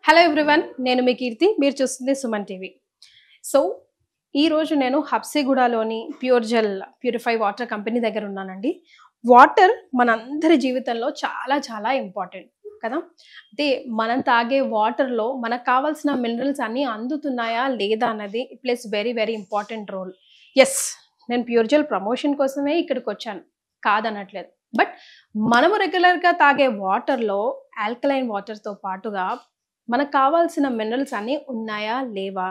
Hello everyone, నేను మీ కీర్తి. మీరు చూస్తుంది సుమన్ టీవీ. సో ఈరోజు నేను హబ్సిగూడలోని pure gel purify water company దగ్గర ఉన్నానండి. వాటర్ మనందరి జీవితంలో చాలా చాలా ఇంపార్టెంట్ కదా. అయితే మనం తాగే వాటర్లో మనకు కావాల్సిన మినరల్స్ అన్నీ అందుతున్నాయా లేదా అన్నది plus very very important role. Yes, నేను ప్యూర్ జెల్ ప్రమోషన్ కోసమే ఇక్కడికి వచ్చాను, కాదనట్లేదు. బట్ మనము రెగ్యులర్గా తాగే వాటర్లో ఆల్కలైన్ వాటర్తో పాటుగా మనకు కావాల్సిన మినరల్స్ అన్నీ ఉన్నాయా లేవా,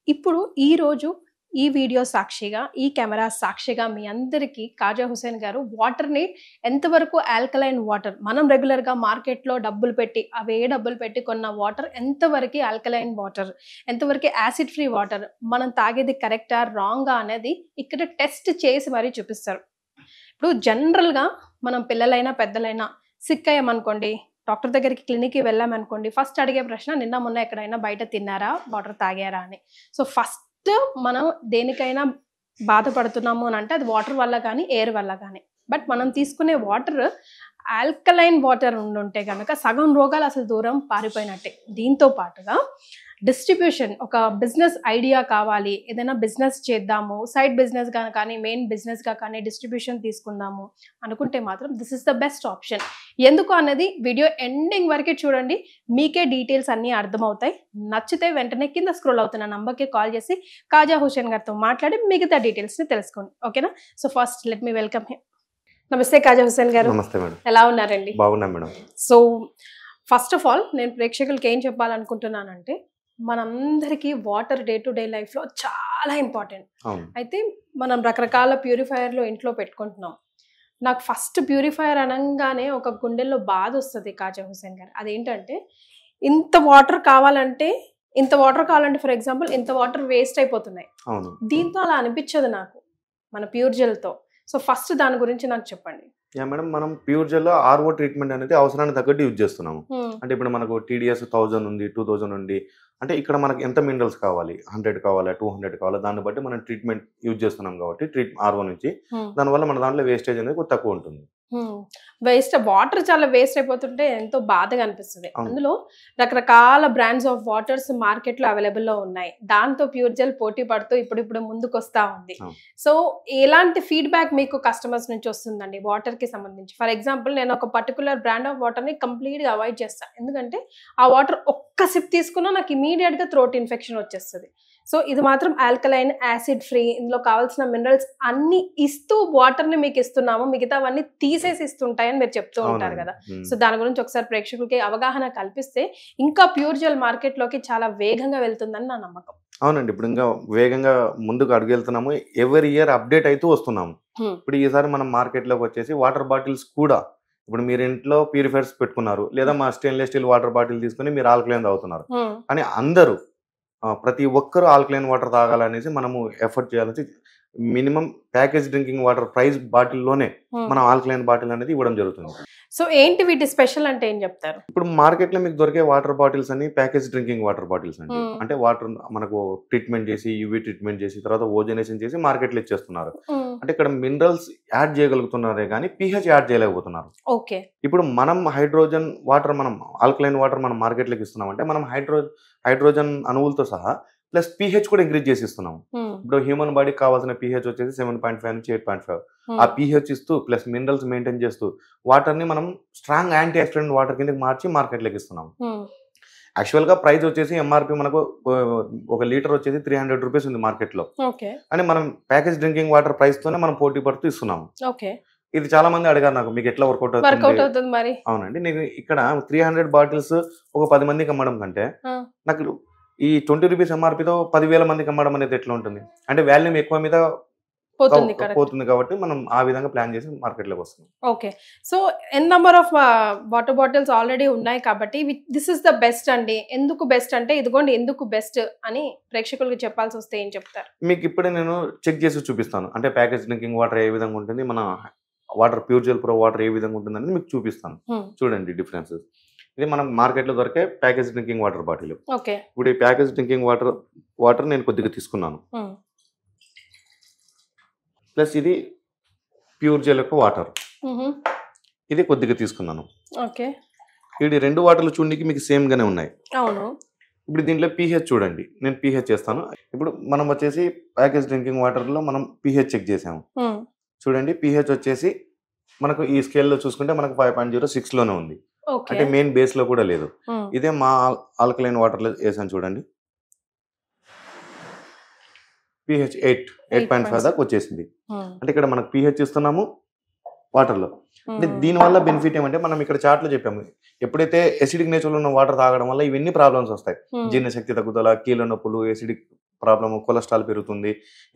ఇప్పుడు ఈరోజు ఈ వీడియో సాక్షిగా, ఈ కెమెరా సాక్షిగా మీ అందరికీ కాజా హుసేన్ గారు వాటర్ని ఎంతవరకు ఆల్కలైన్ వాటర్, మనం రెగ్యులర్గా మార్కెట్లో డబ్బులు పెట్టి కొన్న వాటర్ ఎంతవరకు ఆల్కలైన్ వాటర్, ఎంతవరకు యాసిడ్ ఫ్రీ వాటర్, మనం తాగేది కరెక్టా రాంగా అనేది ఇక్కడ టెస్ట్ చేసి మరీ చూపిస్తారు. ఇప్పుడు జనరల్గా మనం పిల్లలైనా పెద్దలైనా సిక్ అయ్యామనుకోండి, డాక్టర్ దగ్గరికి క్లినిక్కి వెళ్ళామనుకోండి, ఫస్ట్ అడిగే ప్రశ్న నిన్న మొన్న ఎక్కడైనా బయట తిన్నారా, వాటర్ తాగారా అని. సో ఫస్ట్ మనం దేనికైనా బాధపడుతున్నాము అని అంటే అది వాటర్ వల్ల కానీ ఎయిర్ వల్ల కానీ. బట్ మనం తీసుకునే వాటర్ ఆల్కలైన్ వాటర్ ఉండుంటే కనుక సగం రోగాలు అసలు దూరం పారిపోయినట్టే. దీంతో పాటుగా డిస్ట్రిబ్యూషన్, ఒక బిజినెస్ ఐడియా కావాలి, ఏదైనా బిజినెస్ చేద్దాము, సైడ్ బిజినెస్గా కానీ మెయిన్ బిజినెస్గా కానీ డిస్ట్రిబ్యూషన్ తీసుకుందాము అనుకుంటే మాత్రం this is the best option. ఎందుకు అన్నది వీడియో ఎండింగ్ వరకే చూడండి, మీకే డీటెయిల్స్ అన్నీ అర్థమవుతాయి. నచ్చితే వెంటనే కింద స్క్రోల్ అవుతున్న నంబర్కి కాల్ చేసి కాజా హుసేన్ గారితో మాట్లాడి మిగతా డీటెయిల్స్ని తెలుసుకోండి, ఓకేనా. So first let me welcome him. నమస్తే కాజా హుసేన్ గారు. నమస్తే మేడం. ఎలా ఉన్నారండి? బాగున్నా madam. So first of all నేను ప్రేక్షకులకి ఏం చెప్పాలనుకుంటున్నానంటే, మనందరికీ వాటర్ డే టు డే లైఫ్లో చాలా ఇంపార్టెంట్. అయితే మనం రకరకాల ప్యూరిఫైయర్లు ఇంట్లో పెట్టుకుంటున్నాం. నాకు ఫస్ట్ ప్యూరిఫైయర్ అనగానే ఒక గుండెల్లో బాధ వస్తుంది కాజా హుసేన్ గారు. అదేంటంటే ఇంత వాటర్ కావాలంటే ఫర్ ఎగ్జాంపుల్ ఇంత వాటర్ వేస్ట్ అయిపోతున్నాయి. దీంతో అలా అనిపించదు నాకు మన ప్యూర్ జెల్తో. సో ఫస్ట్ దాని గురించి నాకు చెప్పండి. మేడం, మనం ప్యూర్ జెల్ ఆర్ఓ ట్రీట్మెంట్ అనేది అవసరానికి తగ్గట్టు యూజ్ చేస్తున్నాము. అంటే ఇప్పుడు మనకు TDS 1000 ఉంది, 2000 ఉంది. అంటే ఇక్కడ మనకి ఎంత మినరల్స్ కావాలి, 100 కావాలా, 200 కావాలా, దాన్ని బట్టి మనం ట్రీట్మెంట్ యూజ్ చేస్తున్నాం కాబట్టి ఆర్ఓ నుంచి. దానివల్ల మన దాంట్లో వేస్టేజ్ అనేది కొంచెం తక్కువ ఉంటుంది. వాటర్ చాలా వేస్ట్ అయిపోతుంటే ఎంతో బాధగా అనిపిస్తుంది. అందులో రకరకాల బ్రాండ్స్ ఆఫ్ వాటర్స్ మార్కెట్ లో అవైలబుల్ లో ఉన్నాయి. దాంతో ప్యూర్ జెల్ పోటీ పడుతూ ఇప్పుడు ముందుకు వస్తా ఉంది. సో ఎలాంటి ఫీడ్బ్యాక్ మీకు కస్టమర్స్ నుంచి వస్తుందండి వాటర్ కి సంబంధించి? ఫర్ ఎగ్జాంపుల్ నేను ఒక పర్టికులర్ బ్రాండ్ ఆఫ్ వాటర్ ని కంప్లీట్ గా అవాయిడ్ చేస్తాను, ఎందుకంటే ఆ వాటర్ ఒక్క సిప్ తీసుకున్నా నాకు ఇమీడియట్ గా థ్రోట్ ఇన్ఫెక్షన్ వచ్చేస్తుంది. సో ఇది మాత్రం ఆల్కలైన్, యాసిడ్ ఫ్రీ, ఇందులో కావాల్సిన మినరల్స్ అన్ని ఇస్తూ వాటర్ ని మీకు ఇస్తున్నాము, మిగతావన్నీ తీసేసి ఇస్తుంటాయని మీరు చెప్తూ ఉంటారు కదా. సో దాని గురించి ఒకసారి ప్రేక్షకులకి అవగాహన కల్పిస్తే ఇంకా ప్యూర్ జెల్ మార్కెట్ లోకి చాలా వేగంగా వెళ్తుందని నా నమ్మకం. అవునండి, ఇప్పుడు ఇంకా వేగంగా ముందుకు అడుగు వెళ్తున్నాము. ఎవరి ఇయర్ అప్డేట్ అవుతూ వస్తున్నాము. ఇప్పుడు ఈసారి మనం మార్కెట్ లోకి వచ్చేసి వాటర్ బాటిల్స్ కూడా, ఇప్పుడు మీరు ఇంట్లో ప్యూరిఫైర్స్ పెట్టుకున్నారు, లేదా మా స్టెయిన్లెస్ స్టీల్ వాటర్ బాటిల్ తీసుకుని మీరు ఆల్కలైన్ తాగుతున్నారు అని అందరూ, ప్రతి ఒక్కరూ ఆల్కలైన్ వాటర్ తాగాలనేసి మనము ఎఫర్ట్ చేయాలని minimum package drinking water price బాటిల్లోనే మనం ఆల్కలైన్ బాటిల్ అనేది ఇవ్వడం జరుగుతుంది. సో ఏంటి వీటి స్పెషల్ అంటే ఏం చెప్తారు? ఇప్పుడు మార్కెట్ లో మీకు దొరికే వాటర్ బాటిల్స్ అని ప్యాకేజ్ డ్రింకింగ్ వాటర్ బాటిల్స్ అండి. అంటే వాటర్ మనకు ట్రీట్మెంట్ చేసి, యూవీ ట్రీట్మెంట్ చేసి, తర్వాత ఓజనేషన్ చేసి మార్కెట్ లో ఇచ్చేస్తున్నారు. అంటే ఇక్కడ మినరల్స్ యాడ్ చేయగలుగుతున్నారే కానీ pH యాడ్ చేయలేకపోతున్నారు. ఓకే. ఇప్పుడు మనం హైడ్రోజన్ వాటర్, మనం ఆల్కలైన్ వాటర్ మనం మార్కెట్ లోకి ఇస్తున్నాం అంటే మనం హైడ్రోజన్ అణువులతో సహా ప్లస్ pH కూడా ఇంక్రీజ్ చేసి ఇస్తున్నాం. ఇప్పుడు హ్యూమన్ బాడీకి కావాల్సిన pH వచ్చేసి 7.5 నుంచి 8.5. ఆ pH ఇస్తూ ప్లస్ మినరల్స్ మెయింటైన్ చేస్తూ వాటర్ ని మనం స్ట్రాంగ్ యాంటీ ఆక్సిడెంట్ వాటర్ కిందకి మార్చి మార్కెట్ లోకి ఇస్తున్నాం. యాక్చువల్ గా ప్రైస్ వచ్చేసి MRP మనకు 1 లీటర్ వచ్చేసి 300 రూపీస్ ఉంది మార్కెట్ లో. అని మనం ప్యాకేజ్ డ్రింకింగ్ వాటర్ ప్రైస్ తోనే మనం పోటీ పడుతూ ఇస్తున్నాం. ఇది చాలా మంది అడిగారు నాకు, మీకు ఎట్లా వర్కౌట్ అవుతుంది మరి? అవునండి, నేను ఇక్కడ 300 బాటిల్స్ ఒక 10 మందికి అమ్మడం కంటే నాకు ఈ 20 రూపీస్ MRPతో 10,000 మందికి అమ్మడం అనేది ఎట్లా ఉంటుంది? అంటే వాల్యూమ్ ఎక్కువ మీద పోతుంది కాబట్టి మనం ఆ విధంగా ప్లాన్ చేసి మార్కెట్ లోకి వస్తున్నాం. Okay. So n number of water bottles already ఉన్నాయి కాబట్టి దిస్ ఇస్ ద బెస్ట్ అండి. ఎందుకు బెస్ట్ అంటే ఇదిగోండి ఎందుకు బెస్ట్ అని ప్రేక్షకులకు చెప్పాల్సి వస్తే ఏం చెప్తారు? మీకు ఇప్పుడే నేను చెక్ చేసి చూపిస్తాను. అంటే ప్యాకేజ్ డ్రింకింగ్ వాటర్ ఏ విధంగా ఉంటుంది, మన water pure gel pro water ఏ విధంగా ఉంటుంది అనేది మీకు చూపిస్తాను. చూడండి డిఫరెన్సెస్. ఇది మనం మార్కెట్ లో దొరికే ప్యాకేజ్ డ్రింకింగ్ వాటర్ బాటిల్. ఇప్పుడు ఈ ప్యాకేజ్ డ్రింకింగ్ వాటర్ నేను కొద్దిగా తీసుకున్నాను. ప్లస్ ఇది ప్యూర్ జెల్ యొక్క వాటర్, ఇది కొద్దిగా తీసుకున్నాను. ఈ రెండు వాటర్లు చూడడానికి మీకు సేమ్ గానే ఉన్నాయి. అవును. ఇప్పుడు దీంట్లో pH చూడండి, నేను pH చేస్తాను. ఇప్పుడు మనం వచ్చేసి ప్యాకేజ్ డ్రింకింగ్ వాటర్ లో మనం pH చెక్ చేసాము. చూడండి pH వచ్చేసి మనకు ఈ స్కేల్లో చూసుకుంటే మనకు 5.06 లోనే ఉంది. అంటే మెయిన్ బేస్ లో కూడా లేదు. ఇదే మా ఆల్కలైన్ వాటర్ లో వేసాను చూడండి, pH 8.5 దాకా వచ్చేసింది. అంటే ఇక్కడ మనకు pH ఇస్తున్నాము వాటర్ లో. అంటే దీనివల్ల బెనిఫిట్ ఏమంటే మనం ఇక్కడ చార్ట్ లో చెప్పాము, ఎప్పుడైతే ఎసిడిక్ నేచర్ ఉన్న వాటర్ తాగడం వల్ల ఇవన్నీ ప్రాబ్లమ్స్ వస్తాయి. జీర్ణశక్తి తగ్గుదల, కీళ్ళ నొప్పులు, ఎసిడిక్ ప్రాబ్లమ్, కొలెస్ట్రాల్ పెరుగుతుంది,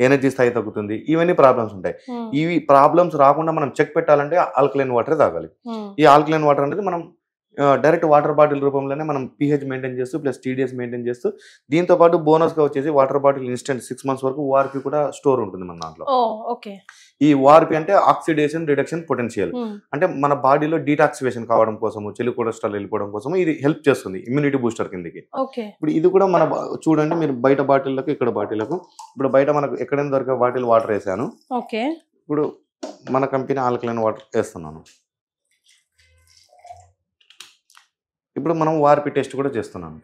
ఎనర్జీ స్థాయి తగ్గుతుంది, ఇవన్నీ ప్రాబ్లమ్స్ ఉంటాయి. ఇవి ప్రాబ్లమ్స్ రాకుండా మనం చెక్ పెట్టాలంటే ఆల్కలైన్ వాటర్ తాగాలి. ఈ ఆల్కలైన్ వాటర్ అనేది మనం డైరెక్ట్ వాటర్ బాటిల్ రూపంలోనే మనం pH మెయింటైన్ చేస్తూ ప్లస్ TDS మెయింటైన్ చేస్తూ, దీంతో పాటు బోనస్ గా వచ్చేసి వాటర్ బాటిల్ ఇన్స్టెంట్ 6 months వరకు ORP కూడా స్టోర్ ఉంటుంది మన దాంట్లో. ఈ ORP అంటే ఆక్సిడేషన్ రిడక్షన్ పొటెన్షియల్, అంటే మన బాడీలో డీటాక్సివేషన్ కావడం కోసము, చెడు కొలెస్ట్రాల్ వెళ్ళిపోవడం కోసం ఇది హెల్ప్ చేస్తుంది, ఇమ్యూనిటీ బూస్టర్ కిందకి. ఇప్పుడు ఇది కూడా మన చూడండి, మీరు బయట బాటిల్లకు ఇక్కడ బాటిల్లకు, ఇప్పుడు బయట మనకు ఎక్కడైనా దొరికే బాటిల్ వాటర్ వేసాను. ఇప్పుడు మన కంపెనీ ఆల్కలైన్ వాటర్ వేస్తున్నాను. ఇప్పుడు మనం ORP టెస్ట్ కూడా చేస్తున్నాను.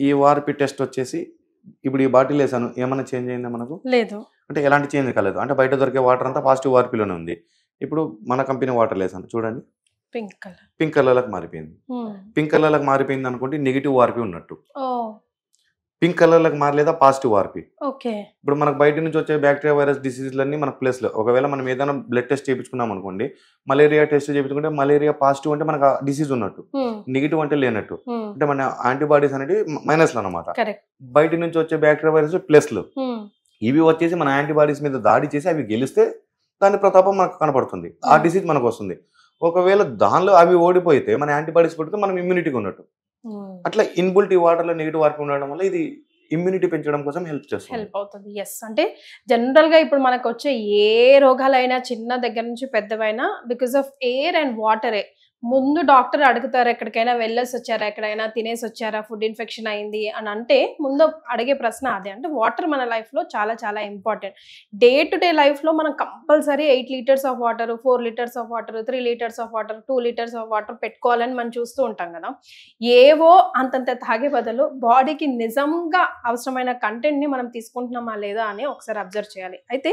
ఈ ORP టెస్ట్ వచ్చేసి ఇప్పుడు ఈ బాటిల్ వేసాను, ఏమైనా చేంజ్ అయిందా మనకు? లేదు. అంటే ఎలాంటి చేంజ్ కాలేదు. అంటే బయట దొరికే వాటర్ అంతా పాజిటివ్ ORP లోనే ఉంది. ఇప్పుడు మన కంపెనీ వాటర్ వేసాను చూడండి, పింక్ కలర్ లకు మారిపోయింది. పింక్ కలర్ లకు మారిపోయింది అనుకుంటే నెగిటివ్ ORP ఉన్నట్టు. పింక్ కలర్ లకు మారలేదా పాజిటివ్ ORP. ఇప్పుడు మనకు బయట నుంచి వచ్చే బ్యాక్టీరియా వైరస్ డిసీజ్లన్నీ మన ప్లేస్ లో, ఒకవేళ మనం ఏదైనా బ్లడ్ టెస్ట్ చేయించుకున్నాం అనుకోండి, మలేరియా టెస్ట్ చేయించుకుంటే మలేరియా పాజిటివ్ అంటే మనకు డిసీజ్ ఉన్నట్టు, నెగిటివ్ అంటే లేనట్టు. అంటే మన యాంటీబాడీస్ అనేది మైనస్ లో అనమాట. బయట నుంచి వచ్చే బ్యాక్టీరియా వైరస్ ప్లస్ లో, ఇవి వచ్చేసి మన యాంటీబాడీస్ మీద దాడి చేసి అవి గెలిస్తే దాని ప్రతాపం మనకు కనపడుతుంది, ఆ డిసీజ్ మనకు వస్తుంది. ఒకవేళ దానిలో అవి ఓడిపోతే మన యాంటీబాడీస్ పడితే మనం ఇమ్యూనిటీగా ఉన్నట్టు. అట్లా ఇన్బుల్ట్ ఈ వాటర్ లో నెగిటివ్ ORP ఉండడం వల్ల ఇది ఇమ్యూనిటీ పెంచడం కోసం హెల్ప్ అవుతుంది. ఎస్, అంటే జనరల్ గా ఇప్పుడు మనకు వచ్చే ఏ రోగాలైనా చిన్న దగ్గర నుంచి పెద్దవైనా బికాస్ ఆఫ్ ఎయిర్ అండ్ వాటరే. ముందు డాక్టర్ అడుగుతారు, ఎక్కడికైనా వెళ్ళేసి వచ్చారా, ఎక్కడైనా తినేసి వచ్చారా, ఫుడ్ ఇన్ఫెక్షన్ అయింది అని అంటే ముందు అడిగే ప్రశ్న అదే. అంటే వాటర్ మన లైఫ్ లో చాలా చాలా important. Day to day life లో మనం compulsory 8 liters of water, 4 liters of water, 3 liters of water, 2 liters of water పెట్టుకోవాలని మనం చూస్తూ ఉంటాం కదా. ఏవో అంతంత తాగే బదులు బాడీకి నిజంగా అవసరమైన కంటెంట్ ని మనం తీసుకుంటున్నామా లేదా అని ఒకసారి అబ్జర్వ్ చేయాలి. అయితే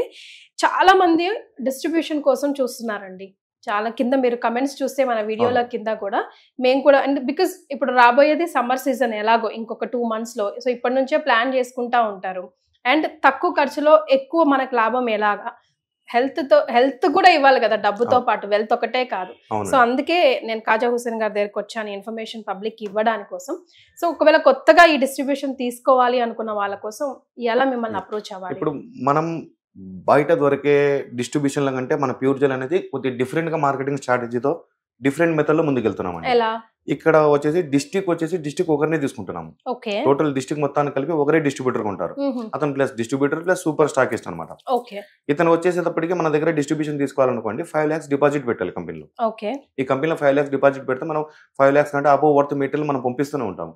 చాలా మంది డిస్ట్రిబ్యూషన్ కోసం చూస్తున్నారండి. చాలా కింద మీరు కమెంట్స్ చూస్తే మన వీడియోల కింద కూడా మేము కూడా, అండ్ బికాస్ ఇప్పుడు రాబోయేది సమ్మర్ సీజన్ ఎలాగో ఇంకొక 2 months లో, సో ఇప్పటి నుంచే ప్లాన్ చేసుకుంటా ఉంటారు. అండ్ తక్కువ ఖర్చులో ఎక్కువ మనకు లాభం ఎలాగా, హెల్త్ కూడా ఇవ్వాలి కదా డబ్బుతో పాటు, వెల్త్ ఒకటే కాదు. సో అందుకే నేను ఖాజా హుస్సేన్ గారి దగ్గరకు వచ్చాను, ఇన్ఫర్మేషన్ పబ్లిక్ ఇవ్వడానికి కోసం. సో ఒకవేళ కొత్తగా ఈ డిస్ట్రిబ్యూషన్ తీసుకోవాలి అనుకున్న వాళ్ళ కోసం ఎలా మిమ్మల్ని అప్రోచ్ అవ్వాలి? ఇప్పుడు మనం బయట దొరికే డిస్ట్రిబ్యూషన్ల కంటే మన ప్యూర్ జెల్ అనేది కొద్దిగా డిఫరెంట్ గా మార్కెటింగ్ స్ట్రాటజీతో డిఫరెంట్ మెథడ్ లో ముందుకెళ్తున్నాం. ఇక్కడ వచ్చేసి డిస్ట్రిక్ట్ ఒకరినే తీసుకుంటున్నాము. టోటల్ డిస్ట్రిక్ట్ మొత్తాన్ని కలిపి ఒకరే డిస్ట్రిబ్యూటర్ ఉంటారు. అతను plus distributor plus super stockist అనమాట. ఇతను వచ్చేసేటప్పటికి మన దగ్గర డిస్ట్రిబ్యూషన్ తీసుకోవాలనుకోండి 5 lakhs డిపాజిట్ పెట్టాలి కంపెనీలో. ఈ కంపెనీలో 5 lakhs డిపాజిట్ పెడితే మనం 5 lakhs కంటే అబోవ్ వర్త్ మెటీరియల్ మనం పంపిస్తూనే ఉంటాం.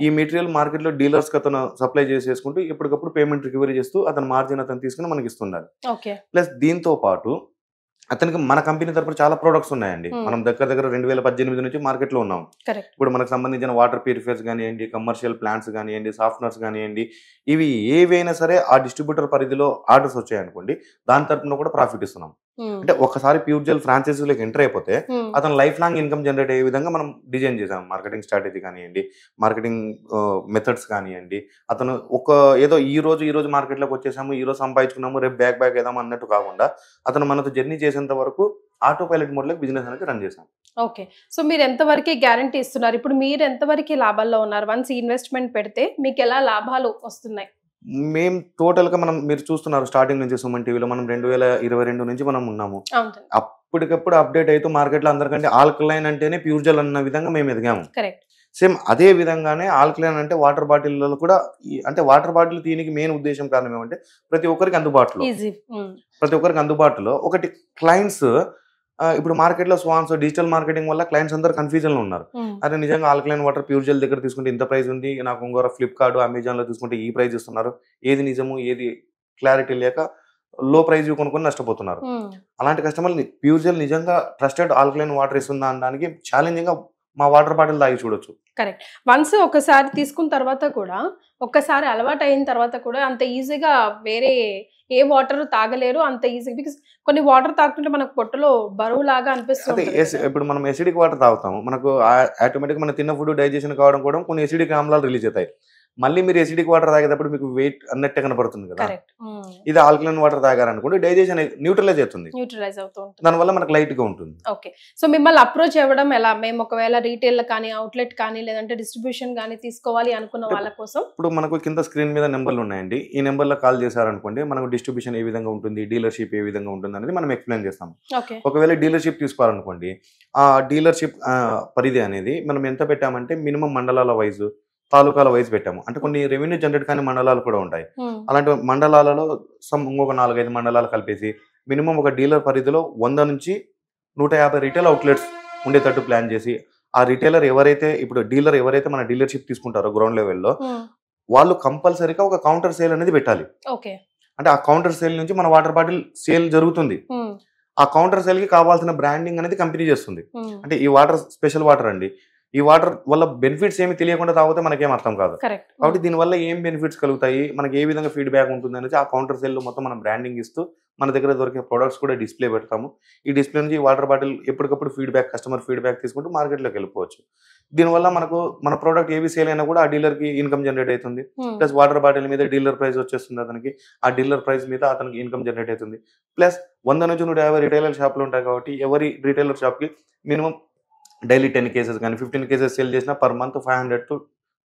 ఈ మెటీరియల్ మార్కెట్ లో డీలర్స్ కి అతను సప్లై చేసేసుకుంటూ ఎప్పటికప్పుడు పేమెంట్ రికవరీ చేస్తూ అతను మార్జిన్ అతను తీసుకుని మనకి ఇస్తున్నారు. ప్లస్ దీంతో పాటు అతనికి మన కంపెనీ తరపున చాలా ప్రొడక్ట్స్ ఉన్నాయండి. మనం దగ్గర 2018 నుంచి మార్కెట్ లో ఉన్నాం. ఇప్పుడు మనకు సంబంధించిన వాటర్ ప్యూరిఫైర్స్ కానివ్వండి, కమర్షియల్ ప్లాంట్స్ కానివ్వండి, సాఫ్ట్నర్స్ కానివ్వండి, ఇవి ఏవైనా సరే ఆ డిస్ట్రిబ్యూటర్ పరిధిలో ఆర్డర్స్ వచ్చాయనుకోండి, దాని తరపున కూడా ప్రాఫిట్ ఇస్తున్నాం. అంటే ఒకసారి ప్యూర్ జెల్ ఫ్రాంచైజీలోకి ఎంటర్ అయిపోతే అతను లైఫ్ లాంగ్ ఇన్కమ్ జనరేట్ అయ్యే విధంగా మనం డిజైన్ చేసాం. మార్కెటింగ్ స్ట్రాటజీ కానివ్వండి, మార్కెటింగ్ మెథడ్స్ కానివ్వండి. అతను ఏదో ఈ రోజు మార్కెట్ లోకి వచ్చేసాము, ఈ రోజు సంపాదించుకున్నాము, రేపు బ్యాక్ వేద్దాం అన్నట్టు కాకుండా అతను మనతో జర్నీ చేసేంత వరకు ఆటో పైలట్ మోడ్ లో బిజినెస్ అనేది రన్ చేసాం. ఓకే, సో మీరు ఎంతవరకు గ్యారంటీ ఇస్తున్నారు? ఇప్పుడు మీరు ఎంతవరకు లాభాల్లో ఉన్నారు? వన్స్ ఇన్వెస్ట్మెంట్ పెడితే మీకు ఎలా లాభాలు వస్తున్నాయి? మేము టోటల్ గా మీరు చూస్తున్నారు స్టార్టింగ్ నుంచి సుమన్ టీవీలో మనం 2022 నుంచి మనం ఉన్నాము. అప్పటికప్పుడు అప్డేట్ అయితే మార్కెట్ లో అందరికంటే ఆల్కలైన్ అంటేనే ప్యూర్ జెల్ అన్న విధంగా మేము ఎదిగాము. సేమ్ అదే విధంగానే ఆల్కలైన్ అంటే వాటర్ బాటిల్లో కూడా, అంటే వాటర్ బాటిల్ దీనికి మెయిన్ ఉద్దేశం కారణం ఏమంటే ప్రతి ఒక్కరికి అందుబాటులో ఒకటి క్లయింట్స్. ఇప్పుడు మార్కెట్ లో స్వాన్స్ డిజిటల్ మార్కెటింగ్ వల్ల క్లయింట్స్ అందరూ కన్ఫ్యూజన్ లో ఉన్నారు. అదే నిజంగా ఆల్కలైన్ వాటర్ ప్యూర్ జెల్ దగ్గర తీసుకుంటే ఇంత ప్రైస్ ఉంది, నాకు ఇంకొక ఫ్లిప్కార్ట్ అమెజాన్ లో తీసుకుంటే ఈ ప్రైస్ ఇస్తున్నారు, ఏది నిజము ఏది క్లారిటీ లేక లో ప్రైస్ కొనుక్కొని నష్టపోతున్నారు. అలాంటి కస్టమర్లు ప్యూర్ జెల్ నిజంగా ట్రస్టెడ్ ఆల్కలైన్ వాటర్ ఇస్తుందా అనడానికి ఛాలెంజింగ్ గా మా వాటర్ బాటిల్ తాగి చూడొచ్చు. కరెక్ట్. వన్స్ ఒకసారి తీసుకున్న తర్వాత కూడా ఒక్కసారి అలవాటు అయిన తర్వాత కూడా అంత ఈజీగా వేరే ఏ వాటర్ తాగలేరు అంత ఈజీ. బికాస్ కొన్ని వాటర్ తాగుతుంటే మనకు పొట్టలో బరువు లాగా అనిపిస్తుంది. ఇప్పుడు మనం ఎసిడిక్ వాటర్ తాగుతాము, మనకు ఆటోమేటిక్ మనం తిన్న ఫుడ్ డైజెషన్ కావడం కూడా కొన్ని ఎసిడిక్ ఆమ్లాలు రిలీజ్ అవుతాయి. మళ్ళీ మీరు ఎసిడిక్ వాటర్ తాగేటప్పుడు మీకు వెయిట్ అన్నట్టే కనపడుతుంది కదా. ఇది ఆల్కలైన్ వాటర్ తాగారనుకోండి డైజెషన్ న్యూట్రలైజ్ అవుతుంది, దానివల్ల మనకు లైట్ గా ఉంటుంది. ఓకే. సో మిమ్మల్ని అప్రోచ్ అవ్వడం ఎలా? మేము ఒకవేళ రీటైల్ కానీ అవుట్లెట్ కానీ లేదంటే డిస్ట్రిబ్యూషన్ కానీ తీసుకోవాలి అనుకున్న వాళ్ళ కోసం ఇప్పుడు మనకు కింద స్క్రీన్ మీద నెంబర్లు ఉన్నాయండి. ఈ నెంబర్లో కాల్ చేశారనుకోండి మనకు డిస్ట్రిబ్యూషన్ ఏ విధంగా ఉంటుంది, డీలర్షిప్ ఏ విధంగా ఉంటుంది అనేది మనం ఎక్స్ప్లెయిన్ చేస్తాం. ఒకవేళ డీలర్షిప్ తీసుకోవాలనుకోండి ఆ డీలర్షిప్ పరిధి అనేది మనం ఎంత పెట్టామంటే మినిమం మండలాల వైజ్ తాలూకాల వైజ్ పెట్టాము. అంటే కొన్ని రెవెన్యూ జనరేట్ కానీ మండలాలు కూడా ఉంటాయి. అలాంటి మండలాలలో ఇంకొక 4-5 మండలాలు కలిపేసి మినిమం ఒక డీలర్ పరిధిలో 100 నుంచి 150 రీటైల్ అవుట్లెట్స్ ఉండేటట్టు ప్లాన్ చేసి ఆ రిటైలర్ ఎవరైతే ఇప్పుడు డీలర్ ఎవరైతే మన డీలర్షిప్ తీసుకుంటారో గ్రౌండ్ లెవెల్లో వాళ్ళు కంపల్సరీగా ఒక కౌంటర్ సేల్ అనేది పెట్టాలి. అంటే ఆ కౌంటర్ సేల్ నుంచి మన వాటర్ బాటిల్ సేల్ జరుగుతుంది. ఆ కౌంటర్ సేల్ కి కావాల్సిన బ్రాండింగ్ అనేది కంపెనీ చేస్తుంది. అంటే ఈ వాటర్ స్పెషల్ వాటర్ అండి, ఈ వాటర్ వల్ల బెనిఫిట్స్ ఏమి తెలియకుండా తాగితే మనకేం అర్థం కాదు. కాబట్టి దీనివల్ల ఏం బెనిఫిట్స్ కలుగుతాయి, మనకి ఏ విధంగా ఫీడ్బ్యాక్ ఉంటుంది అనేది ఆ కౌంటర్ సేల్లో మొత్తం మనం బ్రాండింగ్ ఇస్తూ మన దగ్గర దొరికే ప్రొడక్ట్స్ కూడా డిస్ప్లే పెడతాము. ఈ డిస్ప్లే నుంచి వాటర్ బాటిల్ ఎప్పటికప్పుడు కస్టమర్ ఫీడ్బ్యాక్ తీసుకుంటూ మార్కెట్లోకి వెళ్ళిపోవచ్చు. దీనివల్ల మనకు మన ప్రోడక్ట్ ఏవి సేల్ అయినా కూడా ఆ డీలర్ కి ఇన్కమ్ జనరేట్ అవుతుంది. ప్లస్ వాటర్ బాటిల్ మీద డీలర్ ప్రైస్ వచ్చేస్తుంది అతనికి, ఆ డీలర్ ప్రైస్ మీద అతనికి ఇన్కమ్ జనరేట్ అవుతుంది. ప్లస్ 100 నుంచి 150 రిటైలర్ షాపులు ఉంటాయి కాబట్టి ఎవరి రిటైలర్ షాప్ కి మినిమం డైలీ 10 కేసెస్ కానీ 15 కేసెస్ సేల్ చేసినా పర్ మంత్ 500 to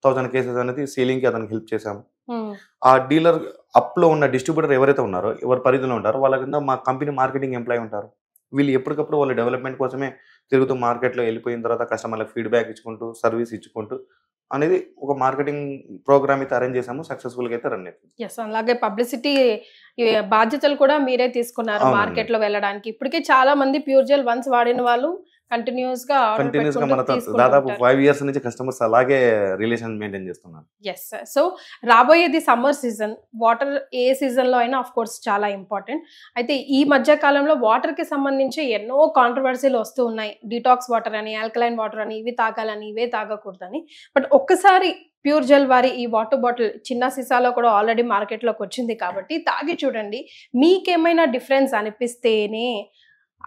1000 కేసెస్ అనేది సేలింగ్ కి అతనికి హెల్ప్ చేశాము. ఆ డీలర్ అప్ లో ఉన్న డిస్ట్రిబ్యూటర్ ఎవరైతే ఉన్నారో ఎవరి పరిధిలో ఉంటారో వాళ్ళ కింద మా కంపెనీ మార్కెటింగ్ ఎంప్లాయ్ ఉంటారు. వీళ్ళు ఎప్పటికప్పుడు వాళ్ళ డెవలప్మెంట్ కోసమే తిరుగుతూ మార్కెట్లో వెళ్ళిపోయిన తర్వాత కస్టమర్లకు ఫీడ్బ్యాక్ ఇచ్చుకుంటూ సర్వీస్ ఇచ్చుకుంటూ అనేది ఒక మార్కెటింగ్ ప్రోగ్రామ్ అయితే అరేంజ్ చేసాము. సక్సెస్ఫుల్ గా అయితే రన్ అవుతుంది. అలాగే పబ్లిసిటీ బాధ్యతలు కూడా మీరే తీసుకున్నారు మార్కెట్ లో వెళ్ళడానికి. ఇప్పటికే చాలా మంది ప్యూర్ జెల్ వన్స్ వాడిన వాళ్ళు కంటిన్యూస్ గా మనతో దాదాపు 5 years నుంచి కస్టమర్స్ అలాగే రిలేషన్ మెయింటైన్ చేస్తున్నారు. Yes sir. సో రాబోయేది సమ్మర్ సీజన్. వాటర్ ఏ సీజన్ లో అయినా ఆఫ్ కోర్స్ చాలా ఇంపార్టెంట్. అయితే ఈ మధ్య కాలంలో వాటర్ కి సంబంధించి ఎన్నో కాంట్రవర్సీలు వస్తూ ఉన్నాయి. డిటాక్స్ వాటర్ అని, ఆల్కలైన్ వాటర్ అని, ఇవి తాగాలని ఇవే తాగకూడదని. బట్ ఒక్కసారి ప్యూర్ జెల్ వారి ఈ వాటర్ బాటిల్ చిన్న సీసాలో కూడా ఆల్రెడీ మార్కెట్లోకి వచ్చింది కాబట్టి తాగి చూడండి. మీకేమైనా డిఫరెన్స్ అనిపిస్తేనే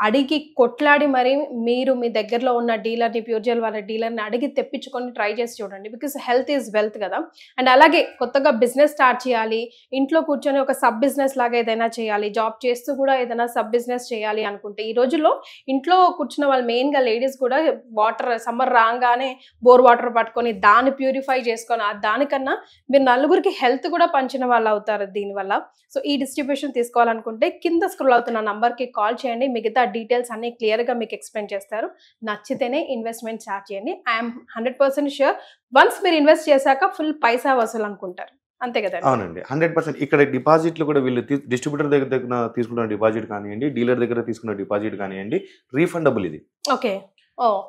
అడిగి కొట్లాడి మరి మీరు మీ దగ్గరలో ఉన్న డీలర్ని ప్యూర్ జెల్ వాళ్ళ డీలర్ని అడిగి తెప్పించుకొని ట్రై చేసి చూడండి. బికాస్ హెల్త్ ఈజ్ వెల్త్ కదా. అండ్ అలాగే కొత్తగా బిజినెస్ స్టార్ట్ చేయాలి, ఇంట్లో కూర్చొని ఒక సబ్ బిజినెస్ లాగా ఏదైనా చేయాలి, జాబ్ చేస్తూ కూడా ఏదైనా సబ్ బిజినెస్ చేయాలి అనుకుంటే ఈ రోజుల్లో ఇంట్లో కూర్చున్న వాళ్ళు మెయిన్గా లేడీస్ కూడా వాటర్ సమ్మర్ రాగానే బోర్ వాటర్ పట్టుకొని దాన్ని ప్యూరిఫై చేసుకొని దానికన్నా మీరు నలుగురికి హెల్త్ కూడా పంచిన వాళ్ళు అవుతారు దీనివల్ల. సో ఈ డిస్ట్రిబ్యూషన్ తీసుకోవాలనుకుంటే కింద స్క్రోల్ అవుతున్న నంబర్కి కాల్ చేయండి. మిగతా డీటెయిల్స్ అన్ని క్లియర్గా మీకు ఎక్స్ప్లెయిన్ చేస్తారు. నచ్చితేనే ఇన్వెస్ట్మెంట్ స్టార్ట్ చేయండి. ఐఎమ్ 100% ష్యూర్ వన్స్ మీరు ఇన్వెస్ట్ చేశాక ఫుల్ పైసా వసూలు అనుకుంటారు. అంతే కదా? అవునండి, 100%. ఇక్కడ డిపాజిట్లు కూడా వీళ్ళు డిస్ట్రిబ్యూటర్ దగ్గర తీసుకున్న డిపాజిట్ కానివ్వండి, డీలర్ దగ్గర తీసుకున్న డిపాజిట్ కానివ్వండి, రీఫండబుల్ ఇది. ఓకే.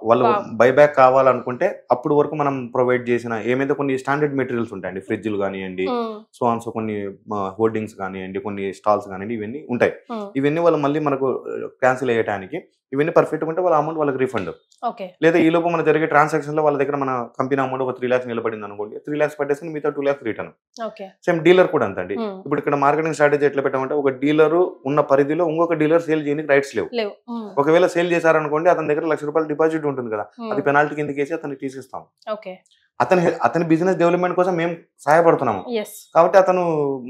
వాళ్ళు బైబ్యాక్ కావాలనుకుంటే అప్పుడు వరకు మనం ప్రొవైడ్ చేసిన ఏమైతే కొన్ని స్టాండర్డ్ మెటీరియల్స్ ఉంటాయండి, ఫ్రిడ్జ్లు కానివ్వండి, సో కొన్ని హోర్డింగ్స్ కానివ్వండి, కొన్ని స్టాల్స్ కానివ్వండి, ఇవన్నీ ఉంటాయి. ఇవన్నీ వాళ్ళు మళ్ళీ మనకు క్యాన్సిల్ అయ్యడానికి ఇవన్నీ పర్ఫెక్ట్ ఉంటే వాళ్ళ అమౌంట్ వాళ్ళకి రీఫండ్. లేదా ఈ లోపు మన జరిగే ట్రాన్సాక్షన్ లో వాళ్ళ దగ్గర మన కంపెనీ అమౌంట్ ఒక 3 lakhs నిలబడింది అనుకోండి, 3 lakhs పట్టేసి మిగతా 2 lakhs రిటర్న్. సేమ్ డీలర్ కూడా అంతండి. ఇప్పుడు ఇక్కడ మార్కెటింగ్ స్ట్రాటజీ ఎట్లా పెట్టామంటే ఒక డీలర్ ఉన్న పరిధిలో ఇంకొక డీలర్ సేల్ చేయడానికి రైట్స్ లేవు. ఒకవేళ సేల్ చేశారనుకోండి అతని దగ్గర ₹1,00,000 డిపాజిట్ ఉంటుంది కదా, అది పెనాల్టీ కిందకి వేసి అతనికి తీసిస్తాం. అతని బిజినెస్ డెవలప్మెంట్ కోసం మేము సహాయపడుతున్నాము. కాబట్టి అతను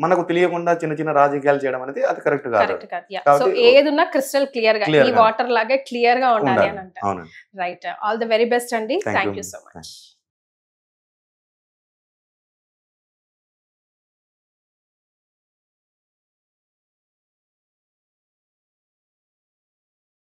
మనకు తెలియకుండా చిన్న చిన్న రాజకీయాలు చేయడం అనేది అది కరెక్ట్ కాదు. ఏదున్నా క్రిస్టల్ క్లియర్ గా ఈ వాటర్ లాగే క్లియర్ గా ఉండాలి అని అంటారు. Right. All the very best అండి. Thank you so much.